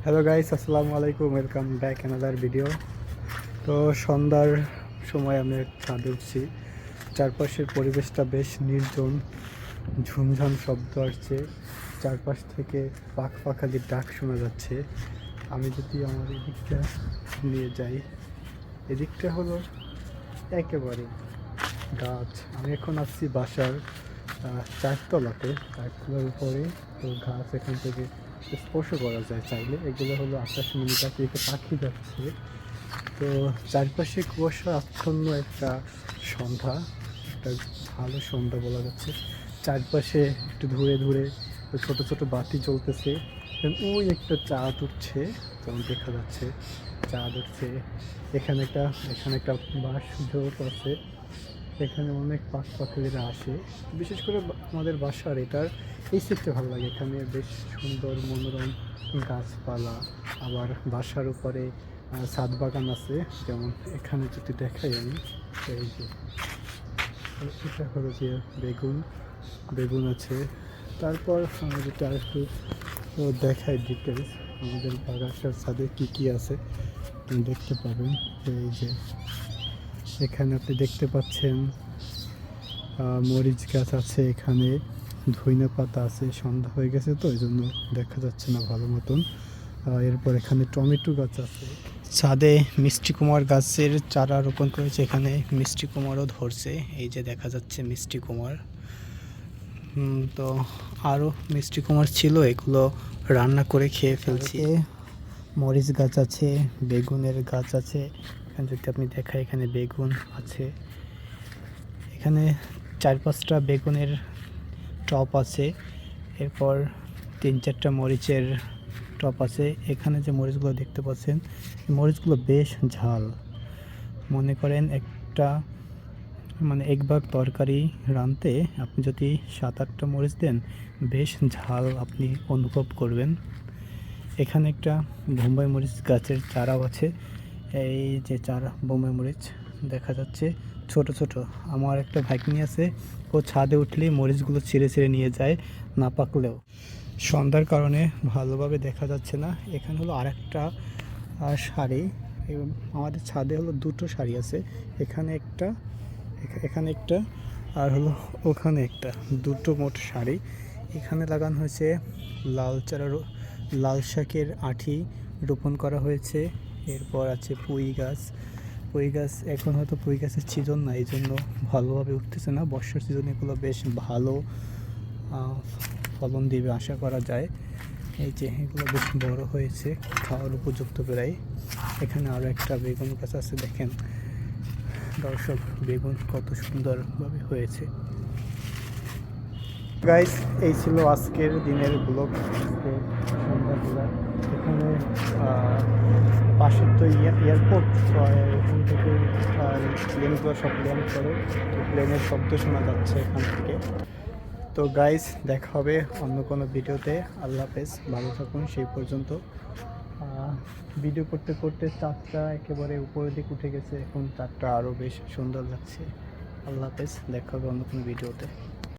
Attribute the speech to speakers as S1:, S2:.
S1: Hello guys, আসসালামু আলাইকুম। Welcome back another video. তো সন্ধ্যার সময় আমি ছাদে উঠছি। চারপাশের পরিবেশটা বেশ নির্জন, ঝুমঝাম শব্দ আসছে। চারপাশ থেকে পাখালির ডাক শোনা যাচ্ছে। আমি যদি আমার এদিকটা নিয়ে যাই, এদিকটা হলো একেবারে গাছ। আমি এখন আসছি বাসার চারতলার উপরে। তো গাছ এখান থেকে স্পর্শ করা যায় চাইলে। এগুলো হলো আকাশমণি গাছ, এদিকে পাখি যাচ্ছে। তো চারপাশে কুয়াশা আচ্ছন্ন একটা সন্ধ্যা, একটা ভালো সন্ধ্যা বলা যাচ্ছে। চারপাশে একটু ধরে ধরে ছোট ছোট বাতি জ্বলতেছে। ওই একটা চাঁদ উঠছে, যেমন দেখা যাচ্ছে চাঁদ উঠছে। এখানে একটা বাঁশ ঝোপ আছে। এখানে অনেক পাখিরা আসে। বিশেষ করে আমাদের বাসার এটার এই সাইডটা ভালো লাগে। এখানে বেশ সুন্দর মনোরম গাছপালা। আবার বাসার উপরে ছাদ বাগান আছে। যেমন এখানে যদি দেখাই আমি, এই যে এটা হলো যে বেগুন আছে। তারপর আমি যেটা একটু দেখাই ডিটেলস, আমাদের বাগানটার ছাদে কী কী আছে আপনি দেখতে পাবেন। এই যে এখানে আপনি দেখতে পাচ্ছেন মরিচ গাছ আছে, এখানে ধইনা পাতা আছে। সন্ধ্যা হয়ে গেছে তো এই জন্য দেখা যাচ্ছে না ভালো মতন। এরপর এখানে টমেটো গাছ আছে। ছাদে মিষ্টি কুমড়ার গাছের চারা রোপণ করেছে, এখানে মিষ্টি কুমড়াও ধরছে। এই যে দেখা যাচ্ছে মিষ্টি কুমড়া। তো আরও মিষ্টি কুমড়া ছিল, এগুলো রান্না করে খেয়ে ফেলছি। মরিচ গাছ আছে, বেগুনের গাছ আছে। এখানে যদি আপনি দেখায়, এখানে বেগুন আছে। এখানে 4-5টা বেগুনের টব আছে। এরপর 3-4টা মরিচের টব আছে। এখানে যে মরিচগুলো দেখতে পাচ্ছেন, এই মরিচগুলো বেশ ঝাল। মনে করেন এক ভাগ তরকারি রাঁধতে আপনি যদি 7-8টা মরিচ দেন, বেশ ঝাল আপনি অনুভব করবেন। এখানে একটা বোম্বাই মরিচ গাছের চারাও আছে। এই যে চারা বোম্বাই মরিচ দেখা যাচ্ছে ছোট ছোট। আমার একটা ভাগ্নি আছে, ও ছাদে উঠলেই মরিচগুলো ছিঁড়ে ছিঁড়ে নিয়ে যায়, না পাকলেও। সন্ধ্যার কারণে ভালোভাবে দেখা যাচ্ছে না। এখানে হলো আরেকটা শাড়ি। আমাদের ছাদে হলো 2টো শাড়ি আছে। এখানে একটা আর হলো ওখানে একটা, 2টো মোট শাড়ি। এখানে লাগানো হয়েছে লাল শাকের আঁটি রোপণ করা হয়েছে। এরপর আছে পুঁই গাছ। এখন হয়তো পুঁই গাছের সিজন না, এই জন্য ভালোভাবে উঠতেছে না। বর্ষার সিজনে এগুলো বেশ ভালো ফলন দিবে আশা করা যায়। এই যে এগুলো বেশ বড় হয়েছে, খাওয়ার উপযুক্ত প্রায়। এখানে আরও একটা বেগুন গাছ আছে, দেখেন দর্শক, বেগুন কত সুন্দরভাবে হয়েছে। গাইস, এই ছিল আজকের দিনের ব্লগ। সন্ধ্যাবেলা এখানে পাশের তো এয়ারপোর্ট, এখান থেকে প্লেনগুলো সব ল্যান্ড করে। তো প্লেনের শব্দ শোনা যাচ্ছে এখান থেকে। তো গাইস, দেখা হবে অন্য কোনো ভিডিওতে। আল্লাহ হাফেজ, ভালো থাকুন সেই পর্যন্ত। ভিডিও করতে করতে চাঁদটা একেবারে উপরের দিকে উঠে গেছে, এখন চাঁদটা আরও বেশ সুন্দর লাগছে। আল্লাহ হাফেজ, দেখা হবে অন্য কোনো ভিডিওতে।